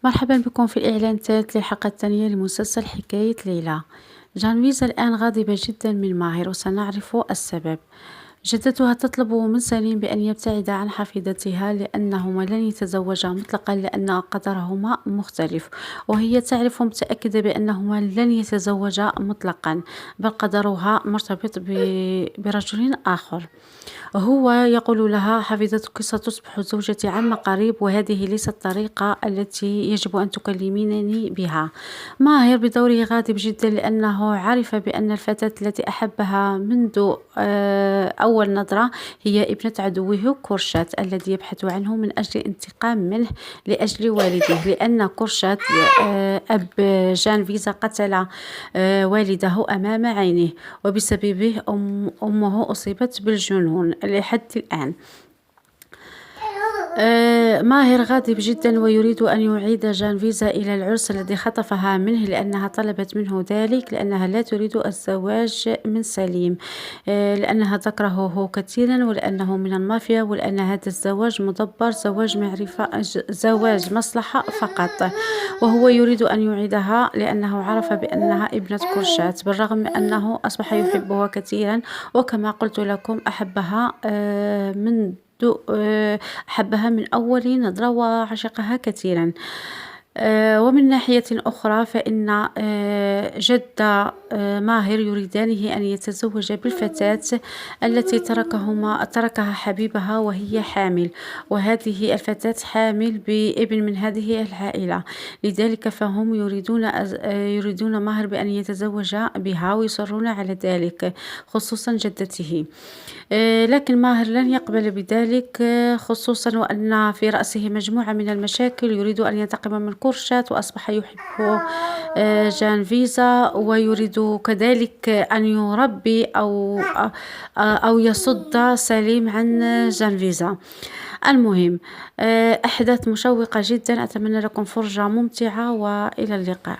مرحبا بكم في الإعلان الثالث للحلقة الثانية لمسلسل حكاية ليلى. جانفيزا الآن غاضبة جدا من ماهر وسنعرف السبب. جدتها تطلب من سليم بأن يبتعد عن حفيدتها لأنهما لن يتزوجا مطلقا لأن قدرهما مختلف، وهي تعرف متأكدة بأنهما لن يتزوجا مطلقا، بل قدرها مرتبط برجل آخر. هو يقول لها: حفيدتك ستصبح زوجتي عما قريب، وهذه ليست الطريقة التي يجب أن تكلمينني بها. ماهر بدوره غاضب جدا لأنه عرف بأن الفتاة التي أحبها منذ أول نظرة هي ابنة عدوه كورشات الذي يبحث عنه من أجل الانتقام منه لأجل والده، لأن كورشات أب جانفيزا قتل والده أمام عينه، وبسببه أمه أصيبت بالجنون لحد الآن. ماهر غاضب جدا ويريد أن يعيد جانفيزا إلى العرس الذي خطفها منه، لأنها طلبت منه ذلك لأنها لا تريد الزواج من سليم، لأنها تكرهه كثيرا، ولأنه من المافيا، ولأن هذا الزواج مدبر، زواج معرفة، زواج مصلحة فقط. وهو يريد أن يعيدها لأنه عرف بأنها ابنة كورشات، بالرغم من أنه أصبح يحبها كثيرا، وكما قلت لكم أحبها أحبها من أول نظرة وعشقها كثيرا. ومن ناحية أخرى فإن جد ماهر يريدانه أن يتزوج بالفتاة التي تركها حبيبها وهي حامل، وهذه الفتاة حامل بابن من هذه العائلة، لذلك فهم يريدون ماهر بأن يتزوج بها ويصرون على ذلك، خصوصا جدته. لكن ماهر لن يقبل بذلك، خصوصا وأن في رأسه مجموعة من المشاكل. يريد أن ينتقم من كورشات، وأصبح يحب جانفيزا، ويريد كذلك أن يربي أو يصد سليم عن جانفيزا. المهم، أحداث مشوقة جدا. أتمنى لكم فرجة ممتعة، وإلى اللقاء.